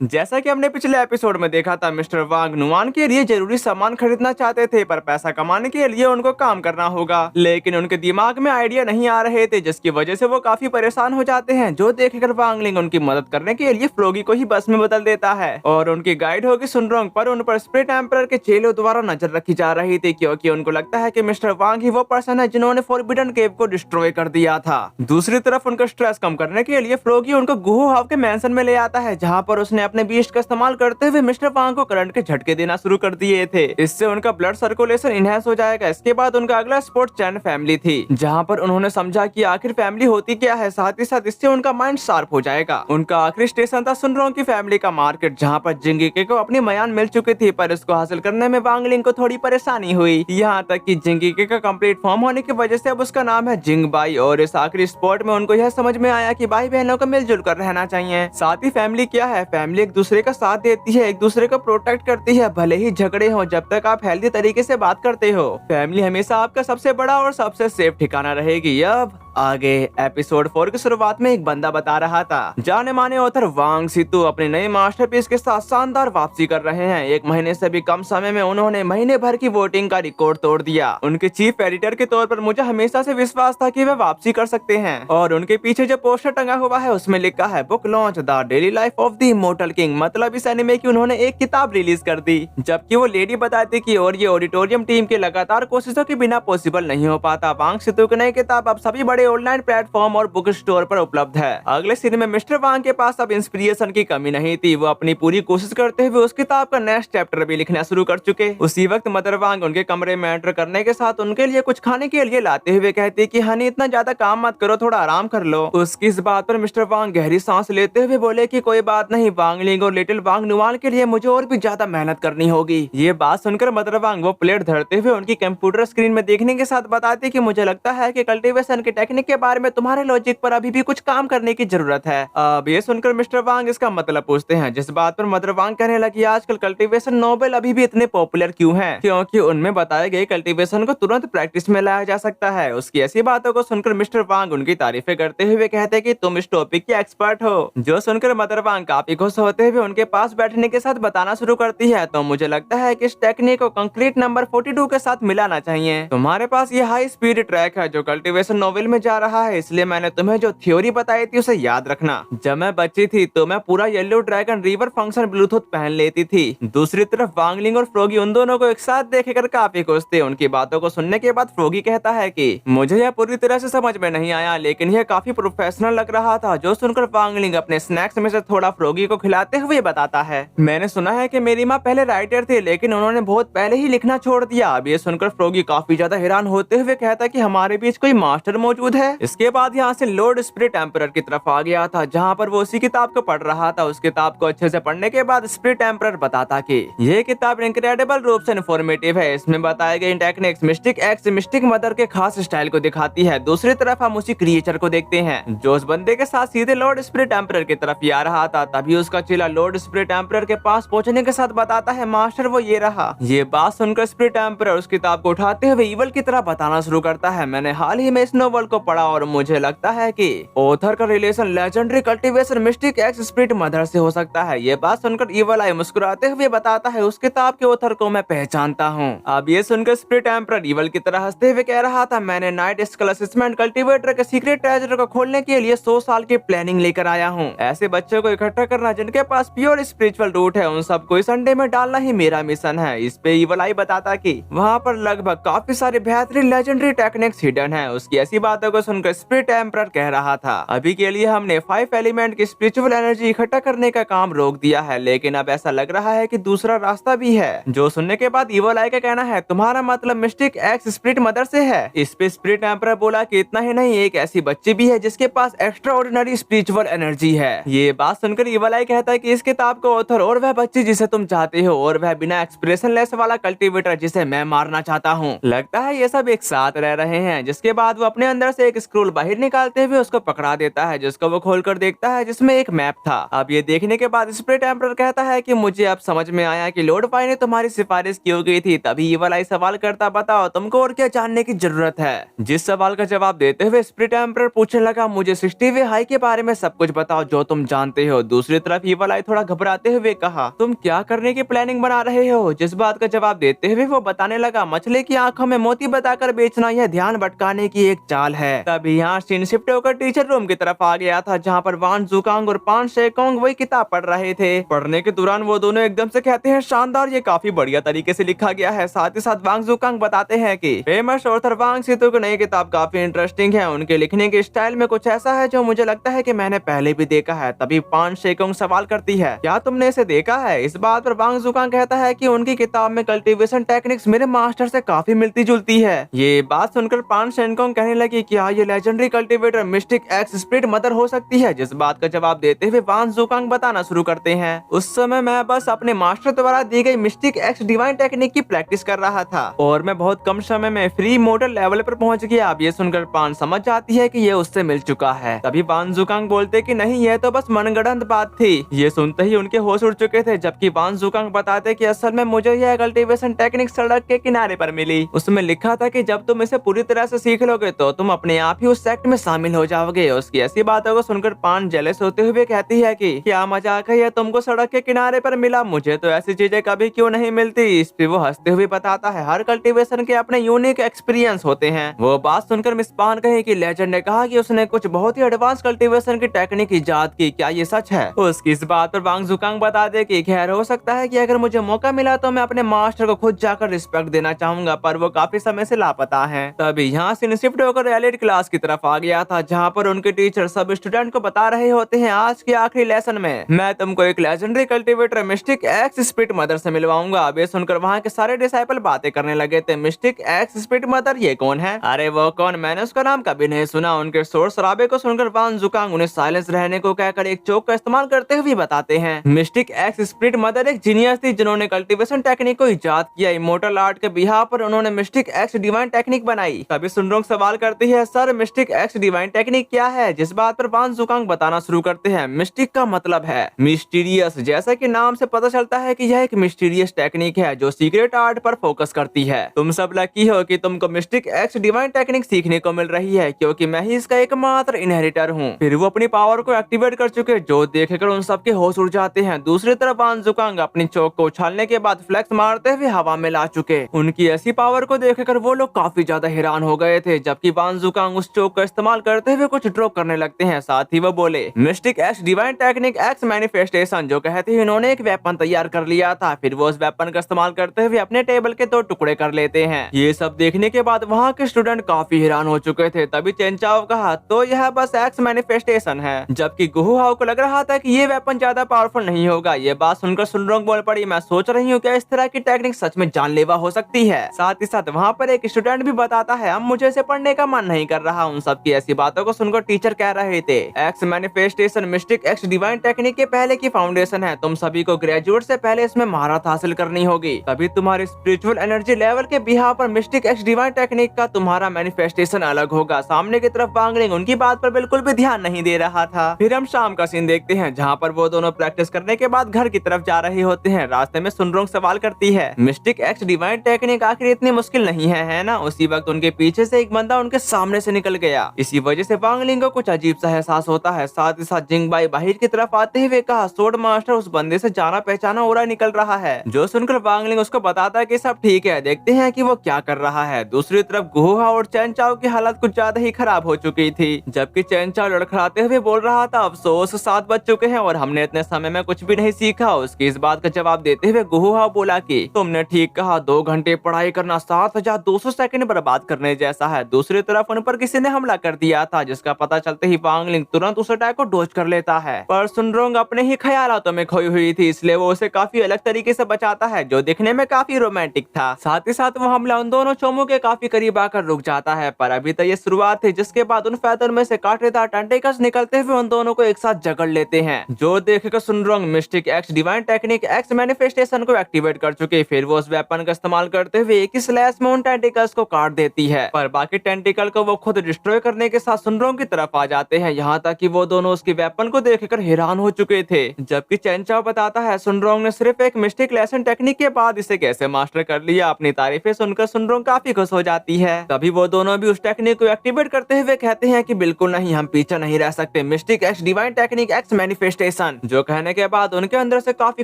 जैसा कि हमने पिछले एपिसोड में देखा था, मिस्टर वांग नुआन के लिए जरूरी सामान खरीदना चाहते थे, पर पैसा कमाने के लिए उनको काम करना होगा। लेकिन उनके दिमाग में आइडिया नहीं आ रहे थे, जिसकी वजह से वो काफी परेशान हो जाते हैं। जो देखकर वांगलिंग उनकी मदद करने के लिए फ्रोगी को ही बस में बदल देता है और उनकी गाइड होगी सुनरोंग पर उन पर स्प्रिट एम्परर के चेलों द्वारा नजर रखी जा रही थी, क्योंकि उनको लगता है कि मिस्टर वांग ही वो पर्सन है जिन्होंने फॉरबिडन केव को डिस्ट्रॉय कर दिया था। दूसरी तरफ उनका स्ट्रेस कम करने के लिए फ्रोगी उनको गुहो हाव के मैंसन में ले आता है, जहाँ पर उसने अपने बीस्ट का इस्तेमाल करते हुए मिस्टर वांग को करंट के झटके देना शुरू कर दिए थे। इससे उनका ब्लड सर्कुलेशन इनहेंस हो जाएगा। इसके बाद उनका अगला स्पोर्ट चैन फैमिली थी, जहाँ पर उन्होंने समझा कि आखिर फैमिली होती क्या है, साथ ही साथ इससे उनका माइंड शार्प हो जाएगा। उनका आखिरी स्टेशन था सुनरोंग की फैमिली का मार्केट, जहाँ पर जिंगीके को अपनी मयान मिल चुकी थी, पर इसको हासिल करने में वांगलिंग को थोड़ी परेशानी हुई। यहाँ तक कि जिंगीके का कंप्लीट फॉर्म होने की वजह से अब उसका नाम है जिंगबाई, और इस आखिरी स्पोर्ट में उनको यह समझ में आया कि भाई बहनों को मिलजुल कर रहना चाहिए। साथ ही फैमिली क्या है, फैमिली एक दूसरे का साथ देती है, एक दूसरे को प्रोटेक्ट करती है, भले ही झगड़े हो, जब तक आप हेल्दी तरीके से बात करते हो। फैमिली हमेशा आपका सबसे बड़ा और सबसे सेफ ठिकाना रहेगी। अब आगे एपिसोड 4 की शुरुआत में एक बंदा बता रहा था, जाने माने ऑथर वांग सितु अपने नए मास्टरपीस के साथ शानदार वापसी कर रहे हैं। 1 महीने से भी कम समय में उन्होंने महीने भर की वोटिंग का रिकॉर्ड तोड़ दिया। उनके चीफ एडिटर के तौर पर मुझे हमेशा से विश्वास था कि वे वापसी कर सकते हैं, और उनके पीछे जो पोस्टर टंगा हुआ है उसमें लिखा है book launch the daily life of the immortal king. मतलब इस एनिमे की उन्होंने एक किताब रिलीज कर दी, जबकि वो लेडी बताती कि और ये ऑडिटोरियम टीम के लगातार कोशिशों के बिना पॉसिबल नहीं हो पाता। वांग सितु की नई किताब अब सभी बड़े ऑनलाइन प्लेटफॉर्म और बुक स्टोर पर उपलब्ध है। अगले सीन में मिस्टर वांग के पास अब इंस्पिरेशन की कमी नहीं थी, वो अपनी पूरी कोशिश करते हुए उस किताब का नेक्स्ट चैप्टर भी लिखना शुरू कर चुके। उसी वक्त मदर वांग उनके कमरे में एंटर करने के साथ उनके लिए कुछ खाने के लिए लाते हुए कहती कि हनी इतना ज्यादा काम मत करो, थोड़ा आराम कर लो। उसकी इस बात पर मिस्टर वांग गहरी सांस लेते हुए बोले कि कोई बात नहीं, वांगलिंग और लिटिल वांग नुआन के लिए मुझे और भी ज्यादा मेहनत करनी होगी। ये बात सुनकर मदर वांग वो प्लेट धरते हुए उनकी कंप्यूटर स्क्रीन में देखने के साथ बताती कि मुझे लगता है कि कल्टीवेशन की टेक्निक के बारे में तुम्हारे लॉजिक पर अभी भी कुछ काम करने की जरूरत है। अब ये सुनकर मिस्टर वांग इसका मतलब पूछते हैं, जिस बात पर मदर वांग कहने लगी आजकल कल्टीवेशन नोबेल अभी भी इतने पॉपुलर क्यों हैं? क्योंकि उनमें बताए गए कल्टीवेशन को तुरंत प्रैक्टिस में लाया जा सकता है। उसकी ऐसी बातों को सुनकर मिस्टर वांग उनकी तारीफें करते हुए कहते हैं कि तुम इस टॉपिक के एक्सपर्ट हो। जो सुनकर मदर वांग काफी खुश होते हुए उनके पास बैठने के साथ बताना शुरू करती है, तो मुझे लगता है कि इस टेक्निक को कंक्रीट नंबर 42 के साथ मिलाना चाहिए। तुम्हारे पास ये हाई स्पीड ट्रैक है जो कल्टीवेशन नोवेल में जा रहा है, इसलिए मैंने तुम्हें जो थ्योरी बताई थी उसे याद रखना। जब मैं बच्ची थी तो मैं पूरा yellow dragon river function Bluetooth पहन लेती थी। दूसरी तरफ वांगलिंग और फ्रोगी उन दोनों को एक साथ देखकर काफी खुश थे। उनकी बातों को सुनने के बाद फ्रोगी कहता है कि मुझे यह पूरी तरह से समझ में नहीं आया, लेकिन यह काफी प्रोफेशनल लग रहा था। जो सुनकर वांगलिंग अपने स्नैक्स में से थोड़ा फ्रोगी को खिलाते हुए बताता है, मैंने सुना है कि मेरी माँ पहले राइटर थी, लेकिन उन्होंने बहुत पहले ही लिखना छोड़ दिया। अब ये सुनकर फ्रोगी काफी ज्यादा हैरान होते हुए कहता है कि हमारे बीच कोई मास्टर मौजूद है। इसके बाद यहाँ से लॉर्ड स्पिरिट एम्परर की तरफ आ गया था, जहाँ पर वो उसी किताब को पढ़ रहा था। उस किताब को अच्छे से पढ़ने के बाद स्पिरिट एम्परर बताता कि ये किताब इनक्रेडिबल रूप से इन्फॉर्मेटिव है। इसमें बताए गए techniques mistake x mistake mother के खास स्टाइल को दिखाती है। दूसरी तरफ हम उसी क्रिएचर को देखते हैं जो उस बंदे के साथ सीधे लॉर्ड स्पिरिट एम्परर की तरफ ही आ रहा था। तभी उसका चेला लॉर्ड स्पिरिट एम्परर के पास पहुंचने के साथ बताता है, मास्टर वो ये रहा। ये बात सुनकर स्पिरिट एम्परर उस किताब को उठाते हुए इवल की तरह बताना शुरू करता है, मैंने हाल ही में इस नोवेल को पढ़ा और मुझे लगता है कि ऑथर का relation legendary cultivation mistake x spirit mother से हो सकता है। ये बात सुनकर इवल आई मुस्कुराते हुए बताता है, उस किताब के ऑथर को मैं पहचानता हूँ। अब ये सुनकर स्पिरिट एम्परर इवल की तरह हंसते हुए कह रहा था, मैंने नाइट स्कल असेसमेंट कल्टीवेटर के सीक्रेट ट्रेजर को खोलने के लिए 100 साल की प्लानिंग लेकर आया हूँ। ऐसे बच्चों को इकट्ठा करना जिनके पास प्योर स्पिरिचुअल रूट है, उन सबको इस अंडे में डालना ही मेरा मिशन है। इस पे इवल आई बताता कि वहाँ पर लगभग काफी सारे बेहतरीन लेजेंडरी टेक्निक्स हिडन है। उसकी ऐसी बातों को सुनकर स्पिरिट एम्परर कह रहा था, अभी के लिए हमने 5 एलिमेंट की स्पिरिचुअल एनर्जी इकट्ठा करने का काम रोक दिया है, लेकिन अब ऐसा लग रहा है कि दूसरा रास्ता भी है। जो सुनने के बाद इवल आई का कहना है, तुम्हारा मतलब मिस्टिक एक्स स्पिरिट मदर से है? इस पे स्पिरिट एम्परर बोला कि इतना ही नहीं, एक ऐसी बच्ची भी है जिसके पास एक्स्ट्रा ऑर्डिनरी स्पिरिचुअल एनर्जी है। ये बात सुनकर इवल आई कहता है कि इस किताब का ऑथर और वह बच्ची जिसे तुम चाहते हो, और वह बिना एक्सप्रेशन लेस वाला कल्टीवेटर जिसे मैं मारना चाहता हूँ। लगता है ये सब एक साथ रह रहे हैं। जिसके बाद वो अपने अंदर से एक स्क्रोल बाहर निकालते हुए उसको पकड़ा देता है, जिसको वो खोलकर देखता है, जिसमें एक मैप था। अब ये देखने के बाद स्पिरिट एम्परर कहता है कि मुझे अब समझ में आया कि लॉर्ड फाई ने तुम्हारी सिफारिश क्यों की थी। तभी इवल आई सवाल करता, बताओ तुमको और क्या जानने की जरूरत है? जिस सवाल का जवाब देते हुए स्पिरिट एम्परर पूछने लगा, मुझे 60वे हाई के बारे में सब कुछ बताओ जो तुम जानते हो। दूसरी तरफ ईवल आई थोड़ा घबराते हुए कहा, तुम क्या करने की प्लानिंग बना रहे हो? जिस बात का जवाब देते हुए वो बताने लगा, मछली की आंखों में मोती बताकर बेचना यह ध्यान भटकाने की एक चाल है। तभी यहाँ सीन शिफ्ट होकर टीचर रूम की तरफ आ गया था, जहाँ पर वान जुकांग और पान शेकोंग वही किताब पढ़ रहे थे। पढ़ने के दौरान वो दोनों एकदम से कहते हैं, शानदार, ये काफी बढ़िया तरीके से लिखा गया है। साथ ही साथ वांग जुकांग बताते हैं कि फेमस ऑथर वांग सीतू की नई किताब काफी इंटरेस्टिंग है। उनके लिखने के स्टाइल में कुछ ऐसा है जो मुझे लगता है कि मैंने पहले भी देखा है। तभी पान शेकोंग सवाल करती है, क्या तुमने इसे देखा है? इस बात पर वांग जुकांग कहता है कि उनकी किताब में कल्टीवेशन टेक्निक्स मेरे मास्टर से काफी मिलती जुलती है। ये बात सुनकर पान शेकोंग कहने लगी, क्या ये legendary cultivator mistake x spirit mother हो सकती है? जिस बात का जवाब देते हुए वांग जुकांग बताना शुरू करते हैं, उस समय मैं बस अपने मास्टर द्वारा दी गई मिस्टिक एक्स डिवाइन टेक्निक की प्रैक्टिस कर रहा था और मैं बहुत कम समय में फ्री मॉडल लेवल पर पहुंच गया। अब ये सुनकर पान समझ जाती है कि ये उससे मिल चुका है। तभी वान जुकांग बोलते कि नहीं, यह तो बस मनगढ़ंत बात थी। ये सुनते ही उनके होश उड़ चुके थे, जबकि वान जुकांग बताते कि असल में मुझे यह कल्टीवेशन टेक्निक सड़क के किनारे पर मिली। उसमें लिखा था कि जब तुम इसे पूरी तरह से सीख लोगे तो तुम अपने आप ही उस सेक्ट में शामिल हो जाओगे। उसकी ऐसी बातों को सुनकर पान जेलस होते हुए कहती है कि क्या मजाक है, यह तुमको सड़क के किनारे पर मिला? मुझे तो ऐसी चीजें कभी क्यों नहीं मिलती। इस पे वो हंसते हुए बताता है, हर कल्टीवेशन के अपने यूनिक एक्सपीरियंस होते हैं। वो बात सुनकर मिस पान कहे कि लेजेंड ने कहा कि उसने कुछ बहुत ही एडवांस कल्टीवेशन की टेक्निक इजाद की, क्या ये सच है? उसकी इस बात पर वांग जुकांग बता दे कि खैर हो सकता है कि अगर मुझे मौका मिला तो मैं अपने मास्टर को खुद जाकर रिस्पेक्ट देना चाहूंगा, पर वो काफी समय से लापता है। तभी यहाँ से शिफ्ट होकर एलिट क्लास की तरफ आ गया था, जहाँ पर उनके टीचर सब स्टूडेंट को बता रहे होते हैं, आज के आखिरी लेसन में मैं तुमको एक legendary cultivator mistake x spirit mother से मिलवाऊंगा। अब ये सुनकर वहाँ के सारे डिसाइपल बातें करने लगे थे, मिस्टिक एक्स स्पिरिट मदर, ये कौन है? अरे वो कौन, मैंने उसका नाम कभी नहीं सुना। उनके शोर शराबे को सुनकर वान जुकांग उन्हें साइलेंस रहने को कहकर एक चौक का इस्तेमाल करते हुए बताते हैं, मिस्टिक एक्स स्पिरिट मदर एक जीनियस थी जिन्होंने कल्टीवेशन टेक्निक को इजाद किया। इमोर्टल आर्ट के बिहाफ पर उन्होंने मिस्टिक एक्स डिवाइन टेक्निक बनाई। तभी सुनरोंग सवाल करती है, sir mistake X divine technique क्या है? जिस बात पर वान जुकांग बताना शुरू करते हैं, मिस्टिक का मतलब है मिस्टीरियस। जैसा कि नाम से पता चलता है कि यह एक मिस्टीरियस टेक्निक है जो सीक्रेट आर्ट पर फोकस करती है। तुम सब लकी हो कि तुमको मिस्टिक एक्स डिवाइन टेक्निक सीखने को मिल रही है, क्योंकि मैं ही इसका एकमात्र इनहेरिटर हूँ। फिर वो अपनी पावर को एक्टिवेट कर चुके, जो देखकर उन सबके होश उड़ जाते हैं। दूसरी तरफ वान जुकांग अपनी चौक को उछालने के बाद फ्लेक्स मारते हुए हवा में ला चुके। उनकी ऐसी पावर को देखकर वो लोग काफी ज्यादा हैरान हो गए थे, जबकि वान जुकांग उस चौक का इस्तेमाल करते हुए कुछ ड्रॉ करने लगते हैं। साथ ही वो बोले, mistake X divine technique X manifestation, जो कहते हैं इन्होंने एक वेपन तैयार कर लिया था। फिर वो उस वेपन का इस्तेमाल करते हुए अपने टेबल के 2 टुकड़े कर लेते हैं। ये सब देखने के बाद वहाँ के स्टूडेंट काफी हैरान हो चुके थे। तभी चेंचाओ कहा, तो यह बस एक्स मैनिफेस्टेशन है, जबकि गुहुहाओ को लग रहा था कि ये वेपन ज्यादा पावरफुल नहीं होगा। ये बात सुनकर सुनरोंग बोल पड़ी, मैं सोच रही हूँ क्या इस तरह की टेक्निक सच में जानलेवा हो सकती है। साथ ही साथ वहाँ पर एक स्टूडेंट भी बताता है, अब मुझे इसे पढ़ने का मन नहीं कर रहा। उन सबकी ऐसी बातों को सुनकर टीचर कह रहे थे, x manifestation mistake X divine technique के पहले की फाउंडेशन है। तुम सभी को ग्रेजुएट से पहले इसमें महारत हासिल करनी होगी, तभी तुम्हारी स्पिरिचुअल एनर्जी लेवल के बिहार पर मिस्टिक एक्स डिवाइन टेक्निक का तुम्हारा मैनिफेस्टेशन अलग होगा। सामने की तरफ वांग लिंग उनकी बात पर बिल्कुल भी ध्यान नहीं दे रहा था। फिर हम शाम का सीन देखते हैं, जहाँ पर वो दोनों प्रैक्टिस करने के बाद घर की तरफ जा रहे होते हैं। रास्ते में सुनरोंग सवाल करती है, मिस्टिक एक्स डिवाइन टेक्निक आखिर इतनी मुश्किल नहीं है ना? उसी वक्त उनके पीछे से एक बंदा उनके सामने से निकल गया। इसी वजह से वांग लिंग को कुछ अजीब सा एहसास होता है। साथ ही साथ जिंगबाई बाहर की तरफ आते हुए कहा, सोड मास्टर, उस बंदे से जाना पहचाना ओरा निकल रहा है। जो सुनकर वांग लिंग उसको बताता है कि सब ठीक है, देखते हैं कि वो क्या कर रहा है। दूसरी तरफ गुहा और चैन चाओ की हालत कुछ ज्यादा ही खराब हो चुकी थी, जबकि चैन चाओ लड़खड़ाते हुए बोल रहा था, अफसोस 7 बज चुके हैं और हमने इतने समय में कुछ भी नहीं सीखा। उसकी इस बात का जवाब देते हुए गुहा बोला कि तुमने ठीक कहा, 2 घंटे पढ़ाई करना 7200 सेकंड बर्बाद करने जैसा है। दूसरी तरफ उन पर किसी ने हमला कर दिया था, जिसका पता चलते ही वांग लिंग तुरंत उस अटैक को डॉज कर लेता है। पर सुनरोंग अपने ही ख्यालातों में खोई हुई थी, इसलिए वो उसे काफी अलग तरीके से बचाता है, जो दिखने में काफी रोमांटिक था। साथ ही साथ वो हमला उन दोनों चोमों के काफी करीब आकर रुक जाता है। पर अभी तो ये शुरुआत थी, जिसके बाद उन फैदर में से कांटेदार टेंटेकल्स निकलते हुए उन दोनों को एक साथ जकड़ लेते हैं। जो देखकर सुनरोंग mystic X divine technique X manifestation को एक्टिवेट कर चुके। फिर वो उस वेपन का इस्तेमाल करते हुए एक ही स्लैश में उन टेंटेकल्स को काट देती है, पर बाकी टेंटिकल को वो खुद डिस्ट्रॉय करने के साथ सुनरोंग की तरफ आ जाते हैं। यहाँ तक कि वो दोनों उसकी वेपन को देखकर हैरान हो चुके थे। जबकि चैनचाओ बताता है, सुनरोंग ने सिर्फ एक मिस्टिक लेसन टेक्निक के बाद इसे कैसे मास्टर कर लिया। अपनी तारीफें सुनकर सुनरोंग काफी खुश हो जाती है। तभी वो दोनों भी उस टेक्निक को एक्टिवेट करते हुए कहते हैं कि बिल्कुल नहीं, हम पीछे नहीं रह सकते। Mistake X divine technique X manifestation mission, जो कहने के बाद उनके अंदर से काफी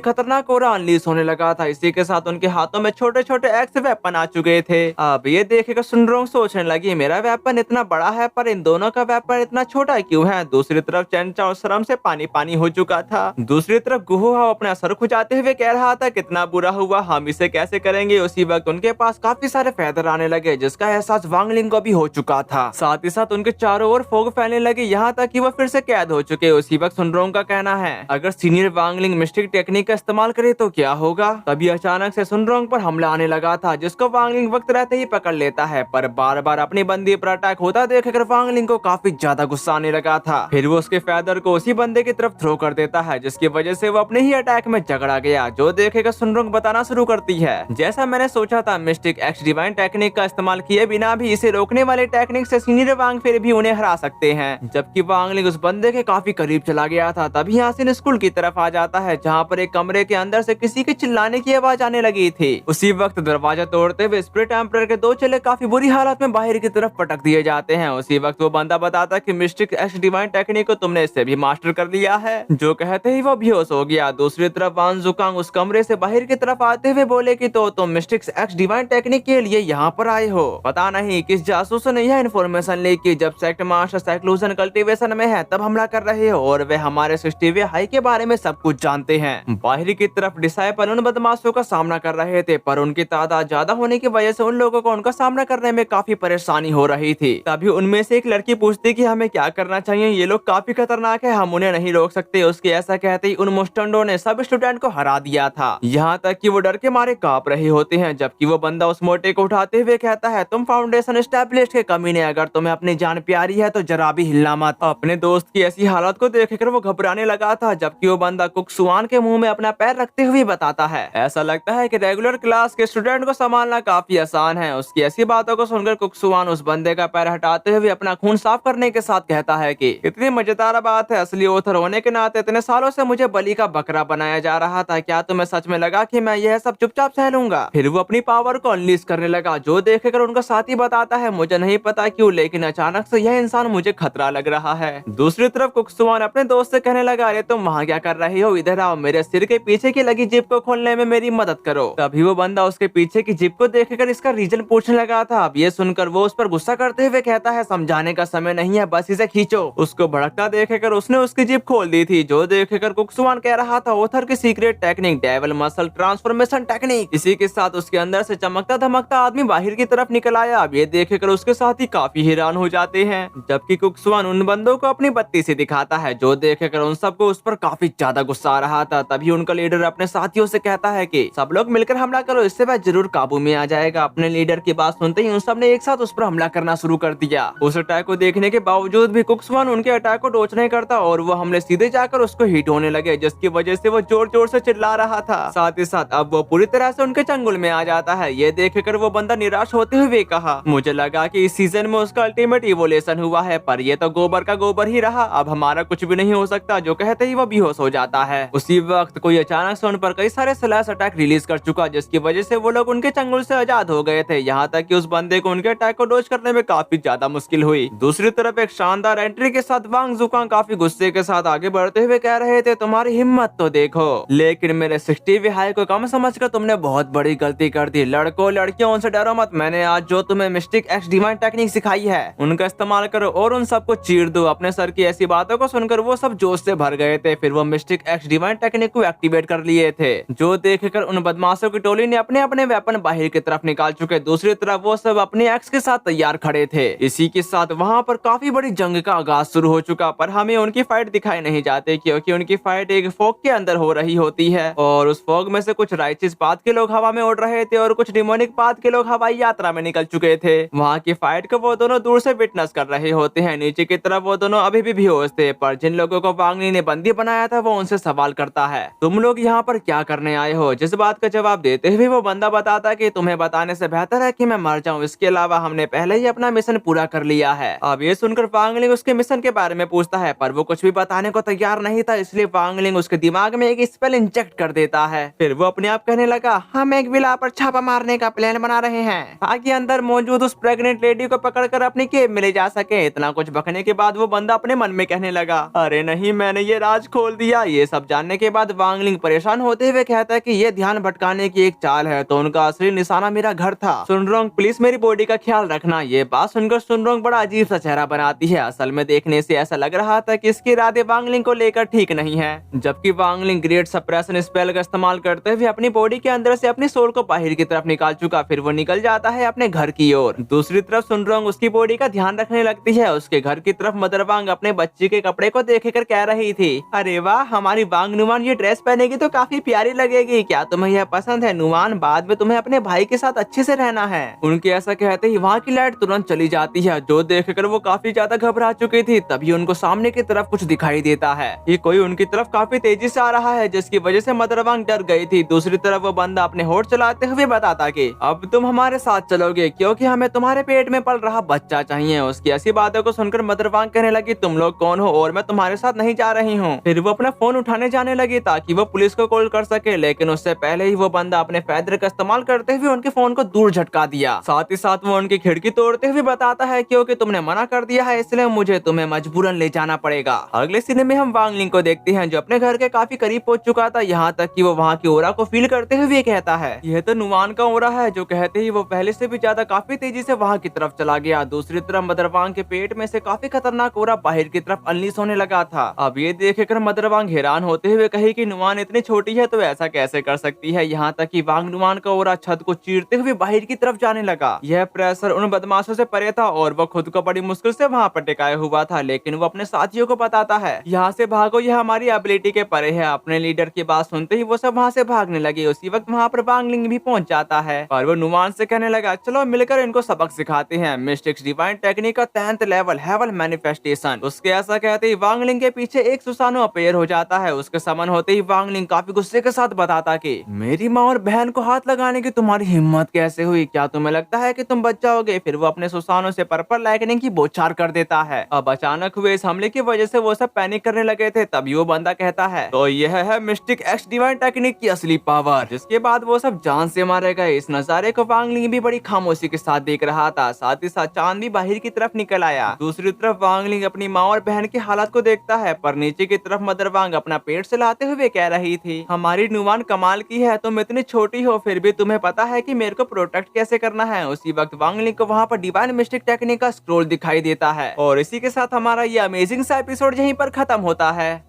खतरनाक ऑरा अनलीश होने लगा था। इसी के साथ उनके हाथों में छोटे छोटे एक्स वेपन आ चुके थे। अब ये देखेकर सुनरोंग सोचने लगी, मेरा वेपन इतना बड़ा है पर इन दोनों का वेपन इतना छोटा क्यों है। दूसरी तरफ चैनचाओ शर्म से पानी पानी हो चुका था। दूसरी तरफ गुहुहाओ अपना सर खुजाते हुए कह रहा था, कितना बुरा हुआ, हम इसे कैसे करेंगे। उसी वक्त उनके पास काफी सारे फेदर आने लगे, जिसका एहसास वांगलिंग को भी हो चुका था। साथ ही साथ उनके चारों ओर फोग फैलने लगे, यहाँ तक कि वो फिर से कैद हो चुके। उसी वक्त सुनरोंग का कहना है, अगर सीनियर वांगलिंग मिस्टिक टेक्निक का इस्तेमाल करे तो क्या होगा। तभी अचानक से सुनरोंग पर हमला आने लगा था, जिसको वांगलिंग वक्त रहते ही पकड़ लेता है। पर बार बार अपनी बंदी पर अटैक होता देखकर वांगलिंग को काफी ज्यादा गुस्सा आने लगा था। फिर वो उसके फेदर को उसी बंदे की तरफ थ्रो कर देता है, जिसकी वजह से वो अपने ही अटैक में झगड़ा गया। जो देखेगा सुनरोंग बताना शुरू करती है, जैसा मैंने सोचा था, मिस्टिक एक्स डिवाइन टेक्निक का इस्तेमाल किए बिना भी इसे रोकने वाले टेक्निक से सीनियर वांग फिर भी उन्हें हरा सकते हैं। जबकि वांगलिंग उस बंदे के काफी करीब चला गया था। तभी यासिन स्कूल की तरफ आ जाता है, जहाँ पर एक कमरे के अंदर से किसी के चिल्लाने की आवाज आने लगी थी। उसी वक्त दरवाजा तोड़ते हुए स्पिरिट एम्परर के दो चेले काफी बुरी हालत में बाहर की तरफ पटक दिए जाते हैं। उसी वक्त वो बंदा बताता कि मिस्टिक एक्स डिवाइन टेक्निक को तुमने इससे भी मास्टर कर लिया है। जो कहते ही वो बेहोश हो गया। दूसरी तरफ वान जुकांग उस कमरे से बाहर की तरफ आते हुए बोले कि तो तुम मिस्टिक एक्स डिवाइन टेक्निक के लिए यहाँ पर आए हो। पता नहीं किस जासूस ने यह इन्फॉर्मेशन ली कि जब सेक्ट मास्टर सेक्लूजन कल्टीवेशन में है तब हमला कर रहे हो, और वे हमारे 60वें हाई के बारे में सब कुछ जानते हैं। बाहर की तरफ डिसाइपल उन बदमाशों का सामना कर रहे थे, पर उनकी तादाद ज्यादा होने की वजह से उन लोगों को उनका सामना करने में काफी परेशानी हो रही थी। तभी उनमें से एक लड़की पूछती कि हमें क्या करना चाहिए, ये लोग काफी खतरनाक है, हम उन्हें नहीं रोक सकते। उसके ऐसा कहते ही उन मुस्टंडों ने सब स्टूडेंट को हरा दिया था, यहाँ तक कि वो डर के मारे कांप रहे होते हैं। जबकि वो बंदा उस मोटे को उठाते हुए कहता है, तुम फाउंडेशन एस्टेब्लिश के कमीने, अगर तुम्हें अपनी जान प्यारी है तो जरा भी हिलना मत। अपने दोस्त की ऐसी हालत को देखकर वो घबराने लगा था। जबकि वो बंदा कुक्सुआन के मुंह में अपना पैर रखते हुए बताता है, ऐसा लगता है कि रेगुलर क्लास के स्टूडेंट को संभालना काफी आसान है। उसकी ऐसी बातों को सुनकर कुक्सुआन उस बंदे का पैर हटाते हुए अपना खून साफ करने के साथ कहता है कि इतनी मजेदार बात है, असली ओथर होने के नाते इतने सालों से मुझे बलि का बकरा बनाया जा रहा था, क्या तुम्हें सच में लगा कि मैं यह सब चुपचाप सह लूंगा। फिर वो अपनी पावर को अनलीश करने लगा। जो देखकर उनका साथी बताता है, मुझे नहीं पता क्यों, लेकिन अचानक से यह इंसान मुझे खतरा लग रहा है। दूसरी तरफ कुक्सुआन अपने दोस्त से कहने लगा, अरे तुम वहाँ क्या कर रहे हो, इधर आओ, मेरे सिर के पीछे की लगी जिप को खोलने में मेरी मदद करो। तभी वो बंदा उसके पीछे की जिप को देखकर इसका रीजन पूछने लगा था। अब ये सुनकर वो उस पर गुस्सा करते हुए कहता है, समझाने का समय नहीं है, बस इसे खींचो। उसको भड़कता देखकर उसने उसकी जिप खोल दी थी। जो देखकर कुक्सुआन कह रहा था, ओथर की secret technique, devil muscle transformation technique. इसी के साथ उसके अंदर से चमकता धमकता आदमी बाहर की तरफ निकल आया। अब ये देखकर उसके साथी काफी हैरान हो जाते हैं। जबकि कुक्सुआन उन बंदों को अपनी बत्ती से दिखाता है। जो देखकर उन सबको उस पर काफी ज्यादा गुस्सा आ रहा था। तभी उनका लीडर अपने साथियों से कहता है कि सब लोग मिलकर हमला करो, इससे वह जरूर काबू में आ जाएगा। अपने लीडर की बात सुनते ही उन सब ने एक साथ उस पर हमला करना शुरू कर दिया। उस अटैक को देखने के बावजूद भी कुक्सुआन उनके अटैक को डोच नहीं करता और वो हमले सीधे जाकर उसको हिट होने लगे, जिसकी वजह से वो जोर जोर से चिल्ला रहा था। साथ ही साथ अब वो पूरी तरह से उनके चंगुल में आ जाता है। ये देखकर वो बंदा निराश होते हुए कहा, मुझे लगा कि इस सीजन में उसका अल्टीमेट इवोल्यूशन हुआ है, पर ये तो गोबर का गोबर ही रहा, अब हमारा कुछ भी नहीं हो सकता। जो कहते ही वो बेहोश हो जाता है। उसी वक्त कोई अचानक से उन पर कई सारे स्लैश अटैक रिलीज कर चुका, जिसकी वजह से वो लोग उनके चंगुल से आजाद हो गए थे। यहाँ तक कि उस बंदे को उनके अटैक को डोज करने में काफी ज्यादा मुश्किल हुई। दूसरी तरफ एक शानदार एंट्री के साथ वांग जुकांग काफी गुस्से के साथ आगे बढ़ते हुए कह रहे थे, तुम्हारी हिम्मत तो देखो, लेकिन मेरे 60वीं हाई को कम समझकर तुमने बहुत बड़ी गलती कर दी। लड़कों लड़कियों उनसे डरो मत, मैंने आज जो तुम्हें मिस्टिक एक्स डिवाइन टेक्निक सिखाई है उनका इस्तेमाल करो और उन सबको चीर दो। अपने सर की ऐसी बातों को सुनकर वो सब जोश से भर गए थे। फिर वो मिस्टिक एक्स डिवाइन टेक्निक को एक्टिवेट कर लिए थे। जो देखकर उन बदमाशों की टोली ने अपने अपने वेपन बाहर की तरफ निकाल चुके। दूसरी तरफ वो सब अपने एक्स के साथ तैयार खड़े थे। इसी के साथ वहाँ पर काफी बड़ी जंग का आगाज शुरू हो चुका, पर हमें उनकी फाइट दिखाई नहीं जाते क्योंकि उनकी फाइट एक फॉग के अंदर हो रही होती है और उस फॉग में से कुछ राइचिस पाथ के लोग हवा में उड़ रहे थे और कुछ डिमोनिक पाथ के लोग हवाई यात्रा में निकल चुके थे। वहाँ की फाइट को वो दोनों दूर से विटनेस कर रहे होते हैं। नीचे की तरफ वो दोनों अभी भी बेहोश थे, पर जिन लोगों को वांगली ने बंदी बनाया था वो उनसे सवाल करता है, तुम लोग यहाँ पर क्या करने आए हो। जिस बात का जवाब देते हुए वो बंदा बताता कि तुम्हें बताने से बेहतर है कि मैं मर जाऊं, इसके अलावा हमने पहले ही अपना मिशन पूरा कर लिया है। अब ये सुनकर वांगलिंग उसके मिशन के बारे में पूछता है, पर वो कुछ भी बताने को तैयार नहीं था, इसलिए वांगलिंग उसके दिमाग में एक स्पेल इंजेक्ट कर देता है। फिर वो अपने आप कहने लगा, हम एक विला पर छापा मारने का प्लान बना रहे हैं ताकि अंदर मौजूद उस प्रेग्नेंट लेडी को पकड़कर अपनी केब में ले जा सके। इतना कुछ बकने के बाद वो बंदा अपने मन में कहने लगा, अरे नहीं, मैंने ये ये राज खोल दिया। ये सब जानने के बाद वांग लिंग परेशान होते हुए कहता है कि ये ध्यान भटकाने की एक चाल है, तो उनका असली निशाना मेरा घर था। सुनरोंग प्लीज मेरी बॉडी का ख्याल रखना। ये बात सुनकर सुनरोंग बड़ा अजीब सा चेहरा बनाती है। असल में देखने से ऐसा लग रहा था कि इसके इरादे वांग लिंग को लेकर ठीक नहीं है। जबकि वांग लिंग ग्रेट सप्रेशन स्पेल का इस्तेमाल करते हुए अपनी बॉडी के अंदर से अपनी सोल को बाहर की तरफ निकाल चुका, फिर वो निकल जाता है अपने घर की ओर। दूसरी तरफ सुनरोंग उसकी बॉडी का ध्यान रखने लगती है। उसके घर की तरफ मदर वांग अपने बच्चे के कपड़े को देखकर कह रही थी, अरे वाह, हमारी वांग नुमान ये ड्रेस पहनेगी तो काफी प्यारी लगेगी। क्या तुम्हें यह पसंद है नुमान? बाद में तुम्हें अपने भाई के साथ अच्छे से रहना है। उनके ऐसा कहते ही वहाँ की लाइट तुरंत चली जाती है, जो देखकर वो काफी ज्यादा घबरा चुकी थी। तभी उनको सामने की तरफ कुछ दिखाई देता है। ये कोई उनकी तरफ काफी तेजी से आ रहा है, जिसकी वजह से मदर वांग डर गई थी। दूसरी तरफ वो बंदा अपने होठ चलाते हुए बताता कि अब तुम हमारे साथ चलोगे क्योंकि हमें तुम्हारे पेट में पल रहा बच्चा चाहिए। उसकी ऐसी बातों को सुनकर मदर वांग कहने लगी, तुम लोग कौन हो और मैं तुम्हारे साथ नहीं जा रही हूँ। फिर वो अपना फोन उठाने जाने लगी ताकि वो पुलिस को कॉल कर सके, लेकिन उससे पहले ही वो बंदा अपने फेदर का इस्तेमाल करते हुए उनके फोन को दूर झटका दिया। साथ ही साथ वो उनकी खिड़की तोड़ते हुए बताता है, क्योंकि तुमने मना कर दिया है इसलिए मुझे तुम्हें मजबूरन ले जाना पड़ेगा। अगले सीन में हम वांग लिंग को देखते हैं, जो अपने घर के काफी करीब पहुंच चुका था, यहाँ तक कि वो वहाँ की ओरा को फील करते हुए कहता है, यह तो नुमान का ओरा है। जो कहते ही वो पहले से भी ज्यादा काफी तेजी से वहाँ की तरफ चला गया। दूसरी तरफ मदर वांग के पेट में से काफी खतरनाक ओरा बाहर की तरफ अनलीश होने लगा था। अब ये देखकर मदर वांग हैरान होते हुए कही कि नुमान इतनी छोटी है तो ऐसा कैसे कर सकती है। यहाँ तक कि वांग नुमान का ओरा छत को चीरते हुए बाहर की तरफ जाने लगा। यह प्रेशर उन बदमाशों से परे था और वो खुद को बड़ी मुश्किल से वहाँ पर टिकाया हुआ था, लेकिन वो अपने साथियों को बताता है, यहाँ से भागो, यह हमारी एबिलिटी के परे है। अपने लीडर की बात सुनते ही वो सब वहाँ से भागने लगे। उसी वक्त वहाँ पर वांग लिंग भी पहुंच जाता है और वो नुमान से कहने लगा, चलो मिलकर इनको सबक सिखाते हैं। मिस्टिक्स डिवाइन टेक्निक का 10th लेवल हेवन मैनिफेस्टेशन। उसके ऐसा कहते ही वांग लिंग के पीछे एक सुसानो अपेयर हो जाता है। उसके समन होते ही वांग लिंग काफी गुस्से के साथ बताता कि मेरी माँ और बहन को हाथ लगाने की तुम्हारी हिम्मत कैसे हुई? क्या तुम्हें लगता है कि तुम बच जाओगे? फिर वो अपने सुसानो से पर्पल लाइटनिंग की बौछार कर देता है। अब अचानक हुए इस हमले की वजह से वो सब पैनिक करने लगे थे। तभी वो बंदा कहता है, तो यह है मिस्टिक एक्स डिवाइन टेक्निक की असली पावर। जिसके बाद वो सब जान से मारे गए। इस नजारे को वांग लिंग भी बड़ी खामोशी के साथ देख रहा था। साथ ही साथ चांद भी बाहर की तरफ निकल आया। दूसरी तरफ वांग लिंग अपनी माँ और बहन की हालत को देखता है, पर नीचे की तरफ मदर वांग अपना पेट चलाते हुए कह रही थी, हमारी नुमान कमाल की है, तुम इतनी छोटी हो फिर भी तुम्हें पता है कि मेरे को प्रोटेक्ट कैसे करना है। उसी वक्त वांग लिंग को वहाँ पर डिवाइन मिस्टिक टेक्निक का स्क्रोल दिखाई देता है। और इसी के साथ हमारा ये अमेजिंग सा एपिसोड यहीं पर खत्म होता है।